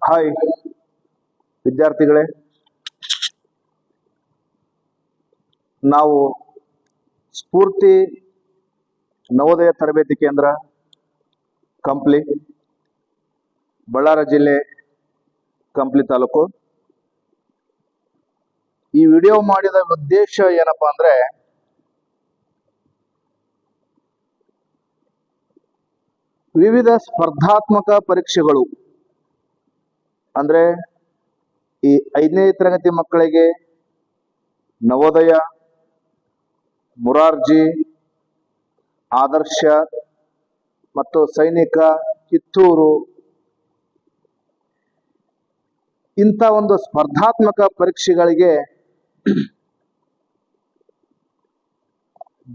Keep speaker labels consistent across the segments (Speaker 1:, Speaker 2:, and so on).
Speaker 1: Hi ವಿದ್ಯಾರ್ಥಿಗಳೇ, ನಾವು ಸ್ಫೂರ್ತಿ ನವೋದಯ ತರಬೇತಿ ಕೇಂದ್ರ ಕಂಪ್ಲಿ, ಬಳ್ಳಾರಿ ಜಿಲ್ಲೆ ಕಂಪ್ಲಿ ತಾಲೂಕು. ಈ ವಿಡಿಯೋ ಮಾಡಿದ ಉದ್ದೇಶ ಏನಪ್ಪಾ ಅಂದ್ರೆ, ವಿವಿಧ ಸ್ಪರ್ಧಾತ್ಮಕ ಪರೀಕ್ಷೆಗಳು ಅಂದ್ರೆ ಈ 5ನೇ ತರಗತಿ ಮಕ್ಕಳಿಗೆ ನವೋದಯ, ಮುರಾರ್ಜಿ, ಆದರ್ಶ ಮತ್ತು ಸೈನಿಕ, ಕಿತ್ತೂರು ಇಂಥ ಒಂದು ಸ್ಪರ್ಧಾತ್ಮಕ ಪರೀಕ್ಷೆಗಳಿಗೆ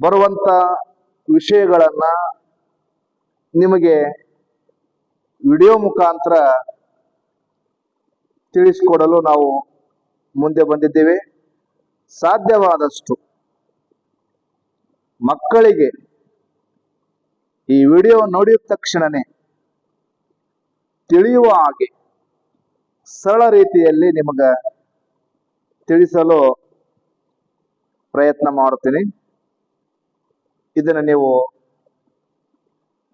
Speaker 1: ಬರುವಂತ ವಿಷಯಗಳನ್ನ ನಿಮಗೆ ವಿಡಿಯೋ ಮುಖಾಂತರ ತಿಳಿಸಿಕೊಡಲು ನಾವು ಮುಂದೆ ಬಂದಿದ್ದೇವೆ. ಸಾಧ್ಯವಾದಷ್ಟು ಮಕ್ಕಳಿಗೆ ಈ ವಿಡಿಯೋ ನೋಡಿದ ತಕ್ಷಣನೇ ತಿಳಿಯುವ ಹಾಗೆ ಸರಳ ರೀತಿಯಲ್ಲಿ ನಿಮಗ ತಿಳಿಸಲು ಪ್ರಯತ್ನ ಮಾಡುತ್ತೀನಿ. ಇದನ್ನು ನೀವು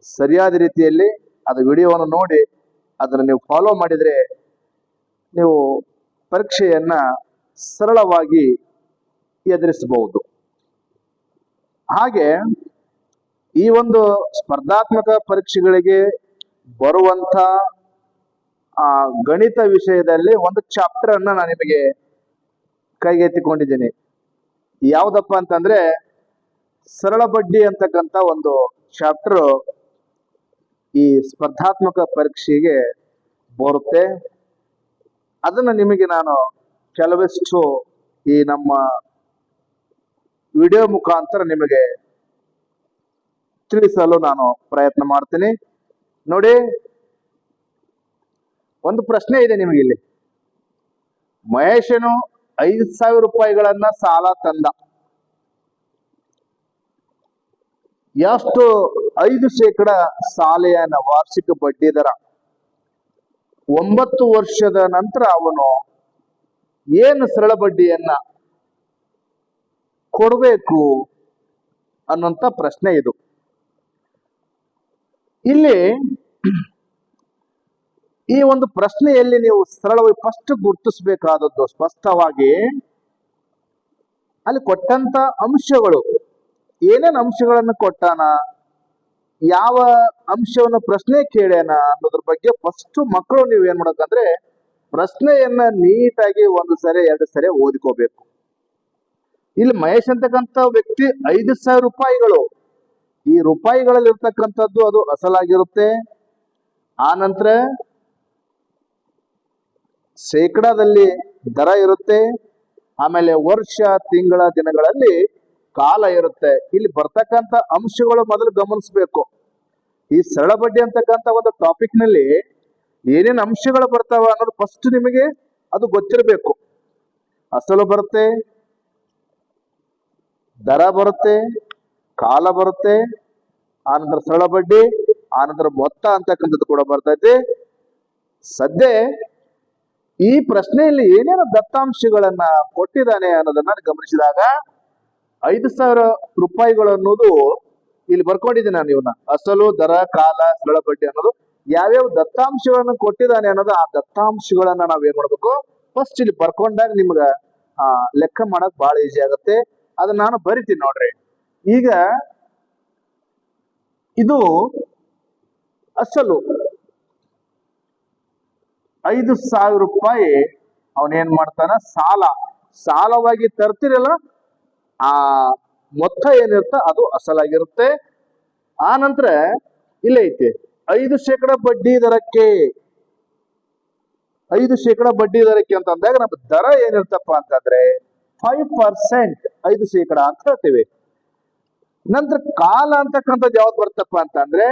Speaker 1: ಸರಿಯಾದ ರೀತಿಯಲ್ಲಿ ಅದು ವಿಡಿಯೋವನ್ನು ನೋಡಿ ಅದನ್ನು ನೀವು ಫಾಲೋ ಮಾಡಿದರೆ ನೀವು ಪರೀಕ್ಷೆಯನ್ನ ಸರಳವಾಗಿ ಎದುರಿಸಬಹುದು. ಹಾಗೆ ಈ ಒಂದು ಸ್ಪರ್ಧಾತ್ಮಕ ಪರೀಕ್ಷೆಗಳಿಗೆ ಬರುವಂತ ಗಣಿತ ವಿಷಯದಲ್ಲಿ ಒಂದು ಚಾಪ್ಟರ್ ಅನ್ನ ನಾನು ನಿಮಗೆ ಕೈಗೆತ್ತಿಕೊಂಡಿದ್ದೀನಿ. ಯಾವುದಪ್ಪ ಅಂತಂದ್ರೆ ಸರಳ ಬಡ್ಡಿ ಅಂತಕ್ಕಂಥ ಒಂದು ಚಾಪ್ಟರ್ ಈ ಸ್ಪರ್ಧಾತ್ಮಕ ಪರೀಕ್ಷೆಗೆ ಬರುತ್ತೆ. ಅದನ್ನ ನಿಮಗೆ ನಾನು ಕೆಲವಷ್ಟು ಈ ನಮ್ಮ ವಿಡಿಯೋ ಮುಖಾಂತರ ನಿಮಗೆ ತಿಳಿಸಲು ನಾನು ಪ್ರಯತ್ನ ಮಾಡ್ತೀನಿ. ನೋಡಿ, ಒಂದು ಪ್ರಶ್ನೆ ಇದೆ ನಿಮಗೆ ಇಲ್ಲಿ. ಮಹೇಶನು 5,000 ರೂಪಾಯಿಗಳನ್ನ ಸಾಲ ತಂದ. ಎಷ್ಟು 5% ಸಾಲೆಯನ್ನ ವಾರ್ಷಿಕ ಬಡ್ಡಿ ದರ. 9 ವರ್ಷದ ನಂತರ ಅವನು ಏನು ಸರಳ ಬಡ್ಡಿಯನ್ನ ಕೊಡಬೇಕು ಅನ್ನುವಂತ ಪ್ರಶ್ನೆ ಇದು. ಇಲ್ಲಿ ಈ ಒಂದು ಪ್ರಶ್ನೆಯಲ್ಲಿ ನೀವು ಸರಳವಾಗಿ ಫಸ್ಟ್ ಗುರುತಿಸಬೇಕಾದದ್ದು ಸ್ಪಷ್ಟವಾಗಿ ಅಲ್ಲಿ ಕೊಟ್ಟಂತ ಅಂಶಗಳು, ಏನೇನು ಅಂಶಗಳನ್ನು ಕೊಟ್ಟಾನ, ಯಾವ ಅಂಶವನ್ನು ಪ್ರಶ್ನೆ ಕೇಳ್ಯಾನ ಅನ್ನೋದ್ರ ಬಗ್ಗೆ ಫಸ್ಟ್ ಮಕ್ಕಳು ನೀವು ಏನ್ ಮಾಡಬೇಕಂದ್ರೆ ಪ್ರಶ್ನೆಯನ್ನ ನೀಟಾಗಿ 1 ಸರಿ 2 ಸರಿ ಓದಿಕೋಬೇಕು. ಇಲ್ಲಿ ಮಹೇಶ್ ಅಂತಕ್ಕಂಥ ವ್ಯಕ್ತಿ 5,000 ರೂಪಾಯಿಗಳು, ಈ ರೂಪಾಯಿಗಳಲ್ಲಿ ಇರ್ತಕ್ಕಂಥದ್ದು ಅದು ಅಸಲಾಗಿರುತ್ತೆ. ಆ ನಂತರ ಶೇಕಡಾದಲ್ಲಿ ದರ ಇರುತ್ತೆ. ಆಮೇಲೆ ವರ್ಷ, ತಿಂಗಳ, ದಿನಗಳಲ್ಲಿ ಕಾಲ ಇರುತ್ತೆ. ಇಲ್ಲಿ ಬರ್ತಕ್ಕಂಥ ಅಂಶಗಳು ಮೊದಲು ಗಮನಿಸಬೇಕು. ಈ ಸರಳ ಬಡ್ಡಿ ಅಂತಕ್ಕಂಥ ಒಂದು ಟಾಪಿಕ್ ನಲ್ಲಿ ಏನೇನು ಅಂಶಗಳು ಬರ್ತಾವ ಅನ್ನೋದು ಫಸ್ಟ್ ನಿಮಗೆ ಅದು ಗೊತ್ತಿರಬೇಕು. ಅಸಲು ಬರುತ್ತೆ, ದರ ಬರುತ್ತೆ, ಕಾಲ ಬರುತ್ತೆ, ಆನಂತರ ಸರಳ ಬಡ್ಡಿ, ಆನಂತರ ಮೊತ್ತ ಅಂತಕ್ಕಂಥದ್ದು ಕೂಡ ಬರ್ತೈತಿ. ಸದ್ಯ ಈ ಪ್ರಶ್ನೆಯಲ್ಲಿ ಏನೇನು ದತ್ತಾಂಶಗಳನ್ನ ಕೊಟ್ಟಿದ್ದಾನೆ ಅನ್ನೋದನ್ನ ಗಮನಿಸಿದಾಗ 5,000 ರೂಪಾಯಿಗಳು ಅನ್ನೋದು ಇಲ್ಲಿ ಬರ್ಕೊಂಡಿದ್ದೀನಿ ನಾನು. ಇವನ್ನ ಅಸಲು, ದರ, ಕಾಲ, ಸರಳ ಬಡ್ಡಿ ಅನ್ನೋದು ಯಾವ್ಯಾವ ದತ್ತಾಂಶಗಳನ್ನು ಕೊಟ್ಟಿದ್ದಾನೆ ಅನ್ನೋದು ಆ ದತ್ತಾಂಶಗಳನ್ನ ನಾವ್ ಏನ್ ಮಾಡ್ಬೇಕು ಫಸ್ಟ್ ಇಲ್ಲಿ ಬರ್ಕೊಂಡಾಗ ನಿಮ್ಗ ಲೆಕ್ಕ ಮಾಡಕ್ ಬಹಳ ಈಸಿ ಆಗುತ್ತೆ. ಅದನ್ನ ನಾನು ಬರಿತೀನಿ ನೋಡ್ರಿ. ಈಗ ಇದು ಅಸಲು 5,000 ರೂಪಾಯಿ ಅವನೇನ್ ಮಾಡ್ತಾನ, ಸಾಲವಾಗಿ ತರ್ತಿರಲ್ಲ, ಆ ಮೊತ್ತ ಏನಿರುತ್ತ ಅದು ಅಸಲಾಗಿರುತ್ತೆ. ಆ ನಂತರ ಇಲ್ಲೇ ಐತಿ 5% ಬಡ್ಡಿ ದರಕ್ಕೆ. 5% ಬಡ್ಡಿ ದರಕ್ಕೆ ಅಂತ ಅಂದಾಗ ನಮ್ಮ ದರ ಏನಿರ್ತಪ್ಪ ಅಂತಂದ್ರೆ 5%, 5% ಅಂತ ಹೇಳ್ತೇವೆ. ನಂತರ ಕಾಲ ಅಂತಕ್ಕಂಥದ್ದು ಯಾವ್ದು ಬರ್ತಪ್ಪ ಅಂತಂದ್ರೆ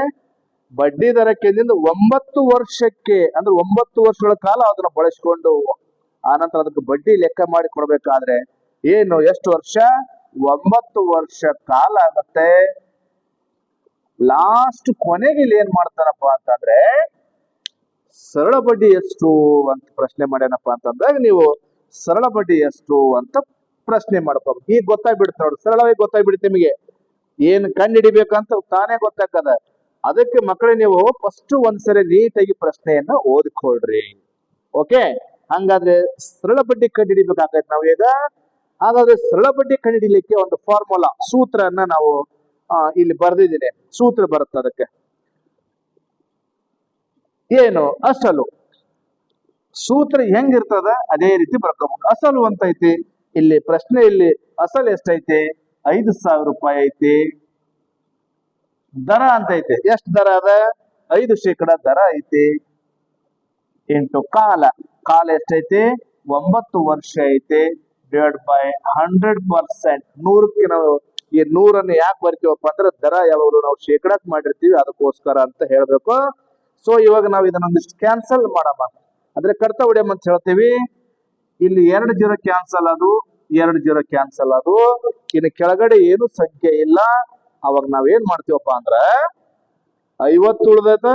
Speaker 1: ಬಡ್ಡಿ ದರಕ್ಕೆ 9 ವರ್ಷಕ್ಕೆ, ಅಂದ್ರೆ 9 ವರ್ಷಗಳ ಕಾಲ ಅದನ್ನ ಬಳಸಿಕೊಂಡು ಆನಂತರ ಅದಕ್ಕೆ ಬಡ್ಡಿ ಲೆಕ್ಕ ಮಾಡಿ ಕೊಡ್ಬೇಕಾದ್ರೆ ಏನು ಎಷ್ಟು ವರ್ಷ, 9 ವರ್ಷ ಕಾಲ ಆಗತ್ತೆ. ಲಾಸ್ಟ್ ಕೊನೆಗೆ ಇಲ್ಲಿ ಏನ್ ಮಾಡ್ತಾನಪ್ಪ ಅಂತಂದ್ರೆ ಸರಳ ಬಡ್ಡಿ ಎಷ್ಟು ಅಂತ ಪ್ರಶ್ನೆ ಮಾಡ್ಯಾನಪ್ಪ ಅಂತಂದಾಗ ನೀವು ಸರಳ ಬಡ್ಡಿ ಎಷ್ಟು ಅಂತ ಪ್ರಶ್ನೆ ಮಾಡ್ಕೋಬೇಕು. ಈಗ ಗೊತ್ತಾಗ್ಬಿಡುತ್ತೆ ನೋಡಿ, ಸರಳವಾಗಿ ಗೊತ್ತಾಗ್ಬಿಡುತ್ತೆ ನಿಮಗೆ ಏನ್ ಕಂಡು ಹಿಡಿಬೇಕಂತ ತಾನೇ ಗೊತ್ತಾಗ್ತದ. ಅದಕ್ಕೆ ಮಕ್ಕಳೇ ನೀವು ಫಸ್ಟ್ ಒಂದ್ಸರಿ ನೀಟಾಗಿ ಪ್ರಶ್ನೆಯನ್ನ ಓದಿಕೊಳ್ರಿ. ಓಕೆ, ಹಂಗಾದ್ರೆ ಸರಳ ಬಡ್ಡಿ ಕಂಡು ಹಿಡಿಬೇಕಾಗತ್ತೆ ನಾವು ಈಗ. ಹಾಗಾದ್ರೆ ಸರಳ ಬಡ್ಡಿ ಕಂಡು ಹಿಡಿಲಿಕ್ಕೆ ಒಂದು ಫಾರ್ಮುಲಾ ಸೂತ್ರನ್ನ ನಾವು ಇಲ್ಲಿ ಬರ್ದಿದ್ದೀನಿ. ಸೂತ್ರ ಬರುತ್ತೆ ಅದಕ್ಕೆ. ಏನು ಅಸಲು ಸೂತ್ರ ಹೆಂಗಿರ್ತದ ಅದೇ ರೀತಿ ಬರ್ಕೋಬೇಕು. ಅಸಲು ಅಂತ ಐತಿ ಇಲ್ಲಿ ಪ್ರಶ್ನೆಯಲ್ಲಿ. ಅಸಲು ಎಷ್ಟೈತಿ? 5,000 ರೂಪಾಯಿ ಐತಿ. ದರ ಅಂತ ಐತಿ. ಎಷ್ಟು ದರ ಅದ? 5% ದರ ಐತಿ. ಇಂಟು ಕಾಲ. ಕಾಲ ಎಷ್ಟೈತಿ? 9 ವರ್ಷ ಐತಿ. Divide by 100%. 100ಕ್ಕೆ ನಾವು ಈ 100ಅನ್ನು ಯಾಕೆ ಬರ್ತೀವಪ್ಪ ಅಂದ್ರೆ ದರ ಯಾವಾಗಲೂ ನಾವು ಶೇಕಡಕ್ಕೆ ಮಾಡಿರ್ತೀವಿ, ಅದಕ್ಕೋಸ್ಕರ ಅಂತ ಹೇಳ್ಬೇಕು. ಸೊ ಇವಾಗ ನಾವು ಇದನ್ನೊಂದಿಷ್ಟು ಕ್ಯಾನ್ಸಲ್ ಮಾಡಮ್ಮ, ಅಂದ್ರೆ ಕಡ್ತ ಹೊಡಿಯಮ್ಮ ಅಂತ ಹೇಳ್ತೀವಿ. ಇಲ್ಲಿ 2 0 ಕ್ಯಾನ್ಸಲ್ ಅದು, 2 0 ಕ್ಯಾನ್ಸಲ್ ಅದು. ಇನ್ನು ಕೆಳಗಡೆ ಏನು ಸಂಖ್ಯೆ ಇಲ್ಲ. ಅವಾಗ ನಾವೇನ್ ಮಾಡ್ತೀವಪ್ಪ ಅಂದ್ರ 50 ಉಳ್ದದ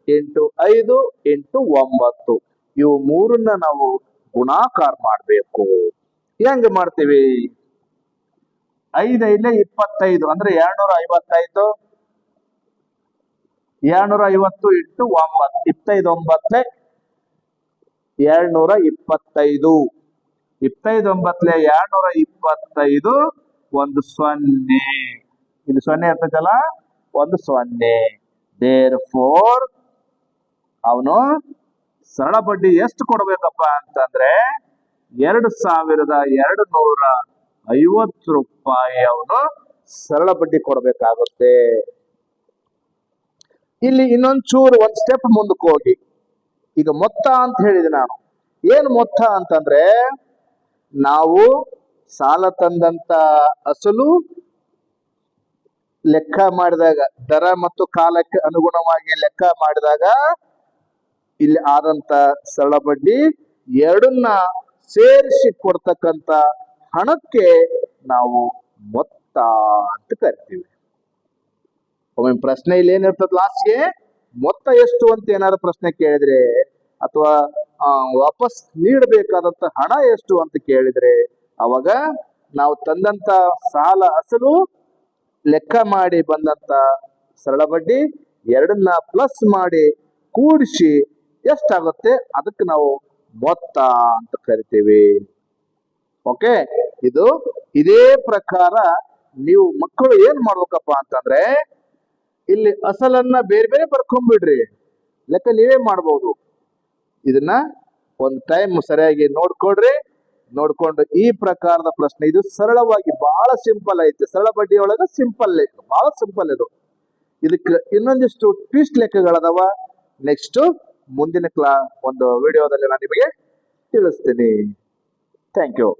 Speaker 1: ಇಂಟು 5 ಇಂಟು 9 ಇವು ಮೂರನ್ನ ನಾವು ಗುಣಾಕಾರ ಮಾಡ್ಬೇಕು. ಹೆಂಗ್ ಮಾಡ್ತೀವಿ? 5 5 25 ಅಂದ್ರೆ 250 250 ಇಂಟು 9 25 9 225 25 9 225 ಒಂದು 0 ಇಲ್ಲಿ 0 ಇರ್ತೈತಲ್ಲ, ಒಂದು 0. ದೇರ್ಫೋರ್ ಅವನು ಸರಳ ಬಡ್ಡಿ ಎಷ್ಟು ಕೊಡ್ಬೇಕಪ್ಪ ಅಂತಂದ್ರೆ 2,250 ರೂಪಾಯಿ ಅವನು ಸರಳ ಬಡ್ಡಿ ಕೊಡ್ಬೇಕಾಗುತ್ತೆ. ಇಲ್ಲಿ ಇನ್ನೊಂದ್ ಚೂರು ಒಂದ್ ಸ್ಟೆಪ್ ಮುಂದಕ್ಕೆ ಹೋಗಿ, ಈಗ ಮೊತ್ತ ಅಂತ ಹೇಳಿದೆ ನಾನು. ಏನು ಮೊತ್ತ ಅಂತಂದ್ರೆ ನಾವು ಸಾಲ ತಂದಂತ ಅಸಲು ಲೆಕ್ಕ ಮಾಡಿದಾಗ, ದರ ಮತ್ತು ಕಾಲಕ್ಕೆ ಅನುಗುಣವಾಗಿ ಲೆಕ್ಕ ಮಾಡಿದಾಗ ಇಲ್ಲಿ ಆದಂತ ಸರಳ ಬಡ್ಡಿ ಎರಡನ್ನ ಸೇರಿಸಿ ಕೊಡ್ತಕ್ಕಂತ ಹಣಕ್ಕೆ ನಾವು ಮೊತ್ತ ಅಂತ ಕರಿತೀವಿ. ಒಮ್ಮೆ ಪ್ರಶ್ನೆ ಇಲ್ಲಿ ಏನಿರ್ತದ ಲಾಸ್ಟ್ಗೆ ಮೊತ್ತ ಎಷ್ಟು ಅಂತ ಏನಾದ್ರು ಪ್ರಶ್ನೆ ಕೇಳಿದ್ರೆ, ಅಥವಾ ವಾಪಸ್ ನೀಡಬೇಕಾದಂತ ಹಣ ಎಷ್ಟು ಅಂತ ಕೇಳಿದ್ರೆ, ಅವಾಗ ನಾವು ತಂದಂತ ಸಾಲ ಅಸಲು ಲೆಕ್ಕ ಮಾಡಿ ಬಂದಂತ ಸರಳ ಬಡ್ಡಿ ಎರಡನ್ನ ಪ್ಲಸ್ ಮಾಡಿ ಕೂಡಿಸಿ ಎಷ್ಟಾಗುತ್ತೆ ಅದಕ್ಕೆ ನಾವು ಮೊತ್ತ ಅಂತ ಕರಿತೀವಿ. ಓಕೆ, ಇದೇ ಪ್ರಕಾರ ನೀವು ಮಕ್ಕಳು ಏನ್ ಮಾಡ್ಬೇಕಪ್ಪ ಅಂತಂದ್ರೆ ಇಲ್ಲಿ ಅಸಲನ್ನ ಬೇರೆ ಬೇರೆ ಬರ್ಕೊಂಡ್ಬಿಡ್ರಿ, ಲೆಕ್ಕ ನೀವೇ ಮಾಡ್ಬೋದು. ಇದನ್ನ ಒಂದು ಟೈಮ್ ಸರಿಯಾಗಿ ನೋಡ್ಕೊಡ್ರಿ. ನೋಡ್ಕೊಂಡು ಈ ಪ್ರಕಾರದ ಪ್ರಶ್ನೆ, ಇದು ಸರಳವಾಗಿ ಬಹಳ ಸಿಂಪಲ್ ಐತೆ. ಸರಳ ಬಡ್ಡಿ ಒಳಗ ಸಿಂಪಲ್, ಬಹಳ ಸಿಂಪಲ್ ಇದು. ಇದಕ್ಕೆ ಇನ್ನೊಂದಿಷ್ಟು ಟ್ವಿಸ್ಟ್ ಲೆಕ್ಕಗಳದಾವ. ನೆಕ್ಸ್ಟ್ ಮುಂದಿನ ಒಂದು ವಿಡಿಯೋದಲ್ಲಿ ನಾನು ನಿಮಗೆ ತಿಳಿಸ್ತೀನಿ. Thank you.